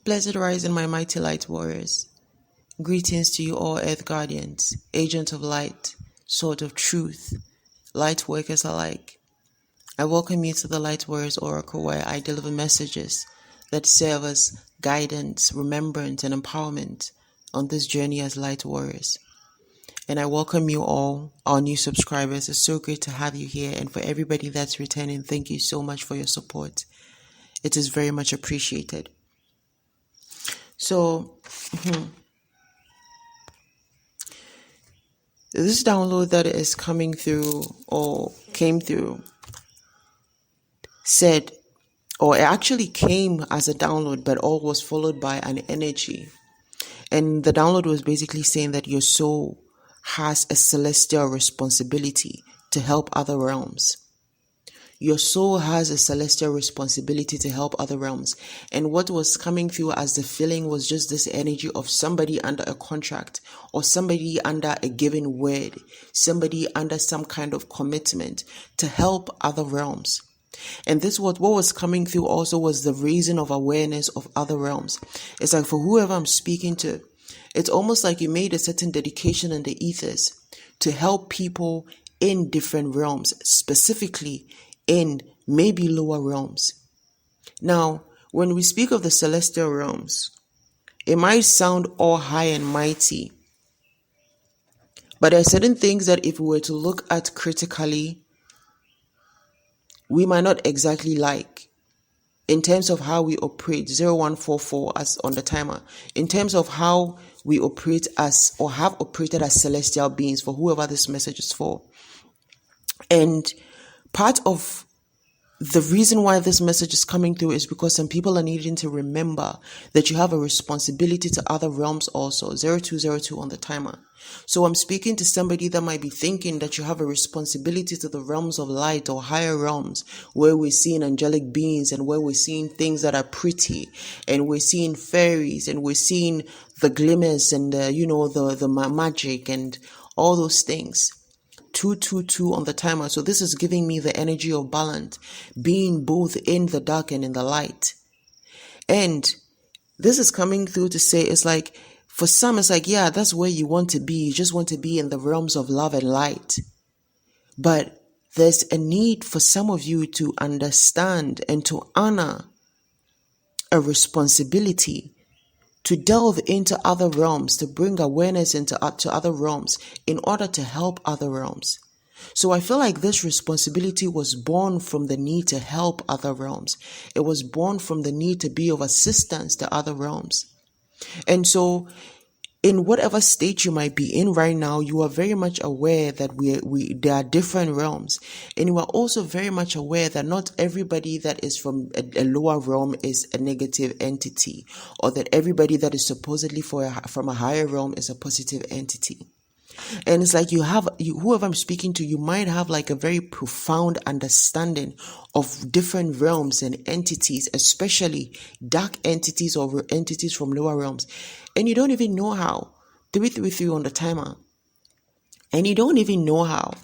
Blessed rising, my mighty light warriors. Greetings to you all, earth guardians, agents of light, sword of truth, light workers alike. I welcome you to the Light Warriors Oracle, where I deliver messages that serve as guidance, remembrance, and empowerment on this journey as light warriors. And I welcome you all, our new subscribers. It's so great to have you here. And for everybody that's returning, thank you so much for your support. It is very much appreciated. So, this download that is coming through or came through said, or it actually came as a download, but all was followed by an energy. And the download was basically saying that your soul has a celestial responsibility to help other realms. Your soul has a celestial responsibility to help other realms. And what was coming through as the feeling was just this energy of somebody under a contract, or somebody under a given word, somebody under some kind of commitment to help other realms. And this what was coming through also was the raising of awareness of other realms. It's like for whoever I'm speaking to, it's almost like you made a certain dedication in the ethers to help people in different realms, specifically in maybe lower realms. Now, when we speak of the celestial realms, it might sound all high and mighty, but there are certain things that if we were to look at critically, we might not exactly like in terms of how we operate. 0144 as on the timer, in terms of how we operate as or have operated as celestial beings for whoever this message is for. And part of the reason why this message is coming through is because some people are needing to remember that you have a responsibility to other realms also. 0202 on the timer. So I'm speaking to somebody that might be thinking that you have a responsibility to the realms of light or higher realms, where we're seeing angelic beings and where we're seeing things that are pretty, and we're seeing fairies, and we're seeing the glimmers and the magic and all those things. 222 on the timer. So this is giving me the energy of balance, being both in the dark and in the light. And this is coming through to say, it's like, for some, it's like, yeah, that's where you want to be. You just want to be in the realms of love and light. But there's a need for some of you to understand and to honor a responsibility to delve into other realms, to bring awareness to other realms in order to help other realms. So I feel like this responsibility was born from the need to help other realms. It was born from the need to be of assistance to other realms. And so in whatever state you might be in right now, you are very much aware that there are different realms. And you are also very much aware that not everybody that is from a lower realm is a negative entity, or that everybody that is supposedly from a higher realm is a positive entity. And it's like whoever I'm speaking to, you might have like a very profound understanding of different realms and entities, especially dark entities or entities from lower realms. And you don't even know how. 333 on the timer. And you don't even know how.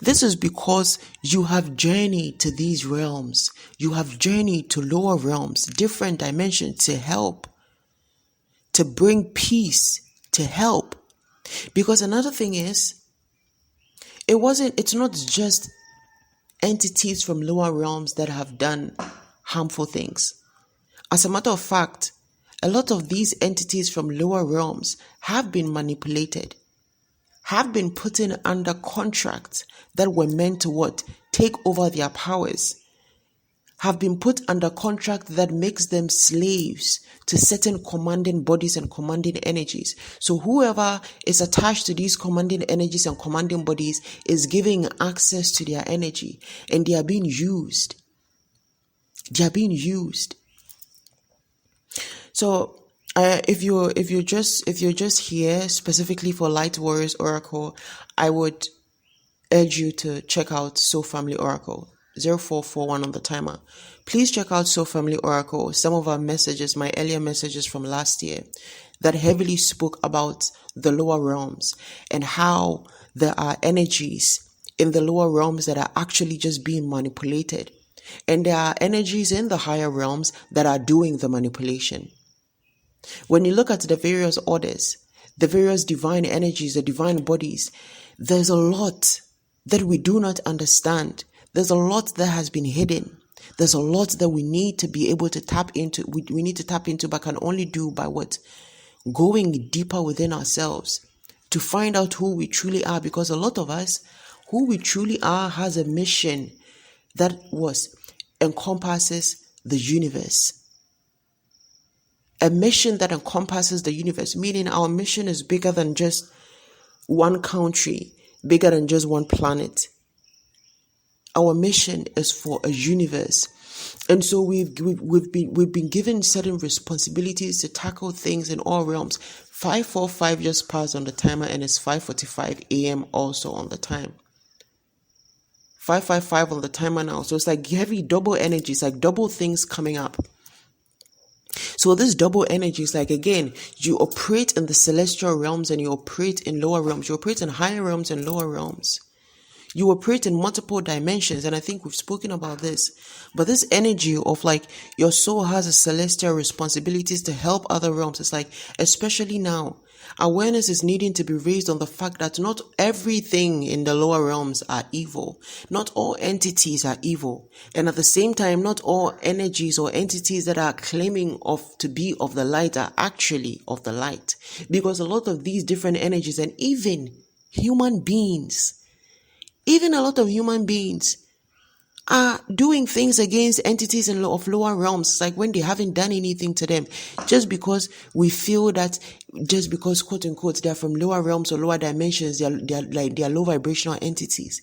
This is because you have journeyed to these realms. You have journeyed to lower realms, different dimensions to help, to bring peace, to help. Because another thing is, it's not just entities from lower realms that have done harmful things. As a matter of fact, a lot of these entities from lower realms have been manipulated, have been put in under contracts that were meant to take over their powers, have been put under contract that makes them slaves to certain commanding bodies and commanding energies. So whoever is attached to these commanding energies and commanding bodies is giving access to their energy, and they are being used. So if you're just here specifically for Light Warriors Oracle, I would urge you to check out Soul Family Oracle. 0441 on the timer. Please check out Soul Family Oracle. Some of our messages, my earlier messages from last year, that heavily spoke about the lower realms and how there are energies in the lower realms that are actually just being manipulated. And there are energies in the higher realms that are doing the manipulation. When you look at the various orders, the various divine energies, the divine bodies, there's a lot that we do not understand. There's a lot that has been hidden. There's a lot that we need to be able to tap into. We need to tap into, but can only do by what? Going deeper within ourselves to find out who we truly are. Because a lot of us, who we truly are, has a mission that encompasses the universe. A mission that encompasses the universe, meaning our mission is bigger than just one country, bigger than just one planet. Our mission is for a universe. And so we've been given certain responsibilities to tackle things in all realms. 5:45 just passed on the timer, and it's 5:45 a.m. also on the time. 5:55 on the timer now. So it's like heavy double energy. It's like double things coming up. So this double energy is like, again, you operate in the celestial realms and you operate in lower realms. You operate in higher realms and lower realms. You operate in multiple dimensions, and I think we've spoken about this. But this energy of like your soul has a celestial responsibilities to help other realms. It's like, especially now, awareness is needing to be raised on the fact that not everything in the lower realms are evil. Not all entities are evil. And at the same time, not all energies or entities that are claiming to be of the light are actually of the light. Because a lot of these different energies, and even human beings, even a lot of human beings are doing things against entities of lower realms. It's like when they haven't done anything to them, just because we feel that, just because, quote unquote, they're from lower realms or lower dimensions, they're low vibrational entities.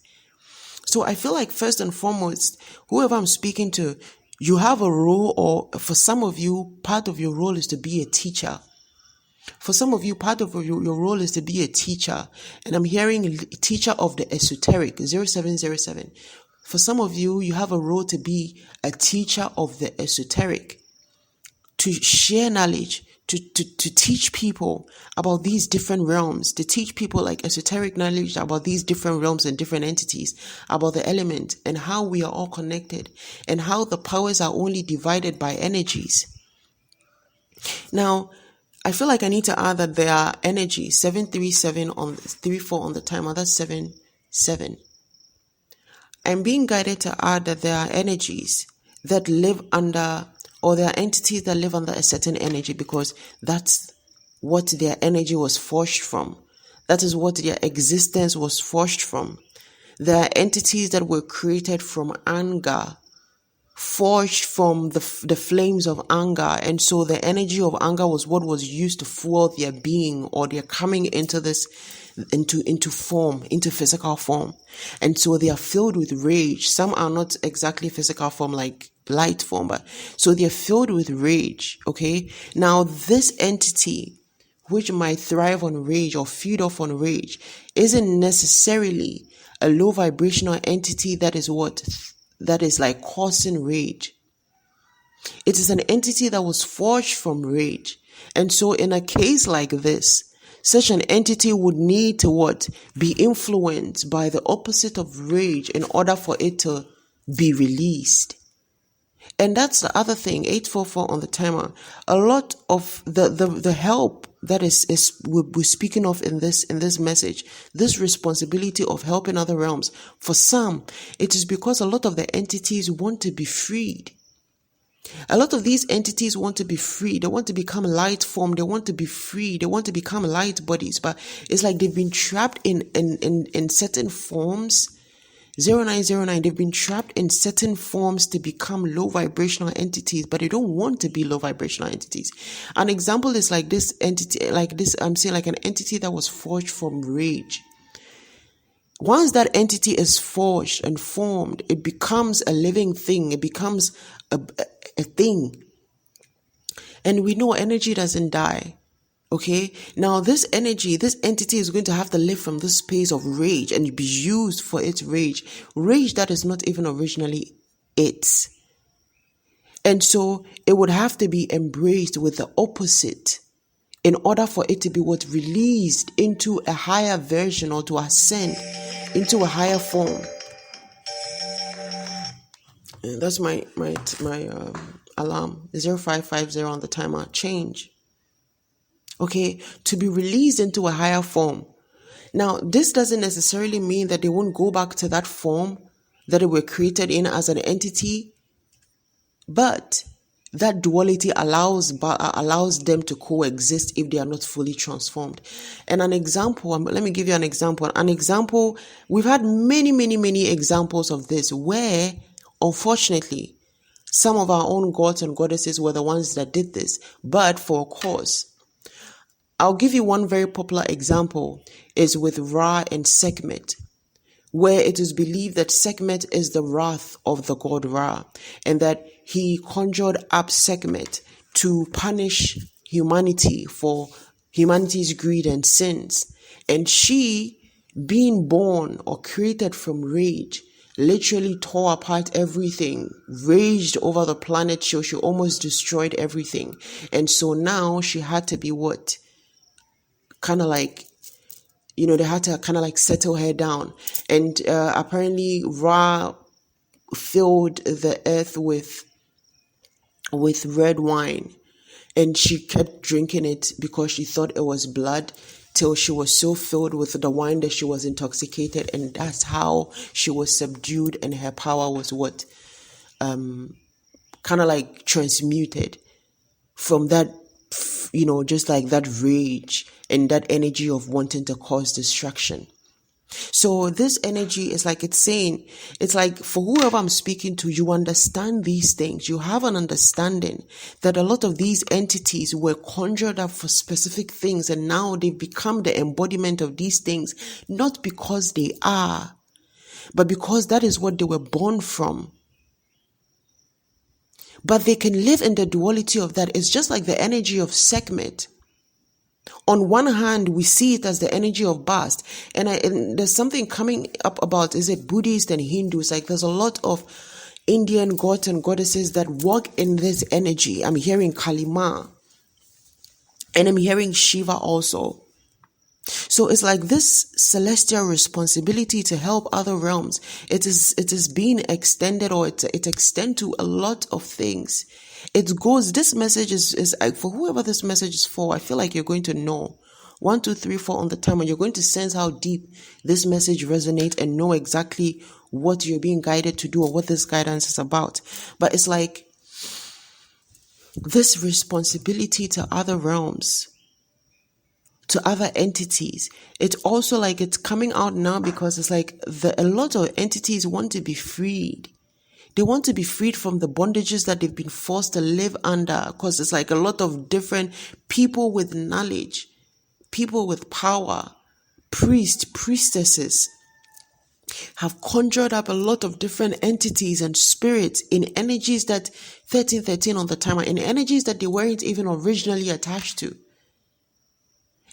So I feel like first and foremost, whoever I'm speaking to, you have a role, or for some of you, part of your role is to be a teacher. For some of you, part of your role is to be a teacher. And I'm hearing teacher of the esoteric, 0707. For some of you, you have a role to be a teacher of the esoteric, to share knowledge, to teach people about these different realms, to teach people like esoteric knowledge about these different realms and different entities, about the element and how we are all connected and how the powers are only divided by energies. Now, I feel like I need to add that there are energies, 737 on 34 on the timer, that's 7. I'm being guided to add that there are energies that live under, or there are entities that live under a certain energy, because that's what their energy was forged from. That is what their existence was forged from. There are entities that were created from anger, forged from the flames of anger, and so the energy of anger was what was used to fuel their being, or their coming into this into form, into physical form. And so they are filled with rage. Some are not exactly physical form like light form, but so they're filled with rage. Okay, now this entity which might thrive on rage or feed off on rage isn't necessarily a low vibrational entity that is like causing rage. It is an entity that was forged from rage. And so in a case like this, such an entity would need to be influenced by the opposite of rage in order for it to be released. And that's the other thing, 844 on the timer. A lot of the help that is we're speaking of in this message, this responsibility of helping other realms, for some, it is because a lot of the entities want to be freed. A lot of these entities want to be free. They want to become light form. They want to be free. They want to become light bodies. But it's like they've been trapped in certain forms. 0909, they've been trapped in certain forms to become low vibrational entities, but they don't want to be low vibrational entities. An example is like this entity, like this, I'm saying like an entity that was forged from rage. Once that entity is forged and formed, it becomes a living thing. It becomes a thing. And we know energy doesn't die. Okay, now this entity is going to have to live from this space of rage and be used for its rage that is not even originally its. And so it would have to be embraced with the opposite in order for it to be released into a higher version, or to ascend into a higher form. That's my alarm. 0550 on the timer. Change. Okay, to be released into a higher form. Now, this doesn't necessarily mean that they won't go back to that form that they were created in as an entity, but that duality allows them to coexist if they are not fully transformed. And an example, let me give you an example. We've had many examples of this where, unfortunately, some of our own gods and goddesses were the ones that did this, but for a cause. I'll give you one very popular example is with Ra and Sekhmet, where it is believed that Sekhmet is the wrath of the god Ra, and that he conjured up Sekhmet to punish humanity for humanity's greed and sins. And she, being born or created from rage, literally tore apart everything, raged over the planet, so she almost destroyed everything. And so now she had to be what? Kind of like, they had to kind of like settle her down. And apparently Ra filled the earth with red wine, and she kept drinking it because she thought it was blood, till she was so filled with the wine that she was intoxicated, and that's how she was subdued, and her power was what? Kind of like transmuted from that, just like that rage and that energy of wanting to cause destruction. So this energy is like, it's saying, it's like for whoever I'm speaking to, you understand these things. You have an understanding that a lot of these entities were conjured up for specific things, and now they've become the embodiment of these things, not because they are, but because that is what they were born from. But they can live in the duality of that. It's just like the energy of Sekhmet. On one hand, we see it as the energy of Bast. And there's something coming up about, is it Buddhist and Hindus? Like there's a lot of Indian gods and goddesses that walk in this energy. I'm hearing Kali Ma. And I'm hearing Shiva also. So it's like this celestial responsibility to help other realms. It is being extended, or it extends to a lot of things. This message is for whoever this message is for. I feel like you're going to know 1, 2, 3, 4 on the time, and you're going to sense how deep this message resonates and know exactly what you're being guided to do or what this guidance is about. But it's like this responsibility to other realms, to other entities. It's also like it's coming out now because it's like a lot of entities want to be freed. They want to be freed from the bondages that they've been forced to live under, because it's like a lot of different people with knowledge, people with power, priests, priestesses have conjured up a lot of different entities and spirits in energies that 1313 on the timer, in energies that they weren't even originally attached to.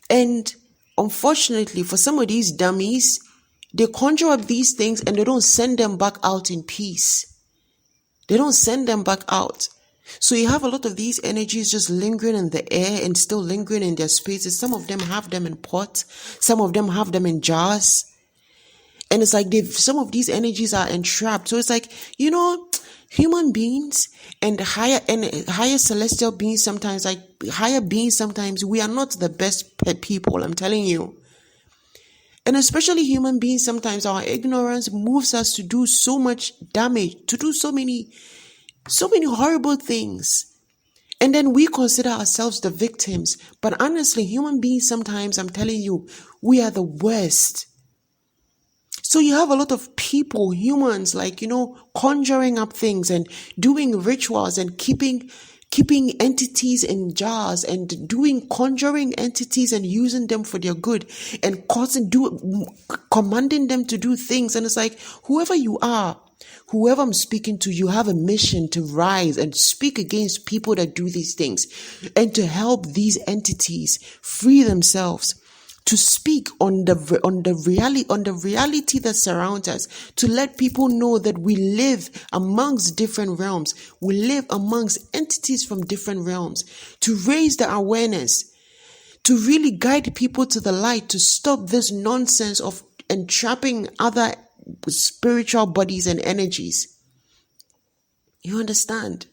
And unfortunately, for some of these dummies, they conjure up these things and they don't send them back out in peace. They don't send them back out. So you have a lot of these energies just lingering in the air and still lingering in their spaces. Some of them have them in pots. Some of them have them in jars. And it's like some of these energies are entrapped. So it's like, human beings and higher celestial beings sometimes, like higher beings sometimes, we are not the best people, I'm telling you. And especially human beings, sometimes our ignorance moves us to do so much damage, to do so many horrible things. And then we consider ourselves the victims. But honestly, human beings sometimes, I'm telling you, we are the worst. So you have a lot of people, humans, like, conjuring up things and doing rituals and keeping entities in jars and conjuring entities and using them for their good and commanding them to do things. And it's like, whoever you are, whoever I'm speaking to, you have a mission to rise and speak against people that do these things and to help these entities free themselves, to speak on the reality that surrounds us, to let people know that we live amongst different realms. We live amongst entities from different realms, to raise the awareness, to really guide people to the light, to stop this nonsense of entrapping other spiritual bodies and energies. You understand?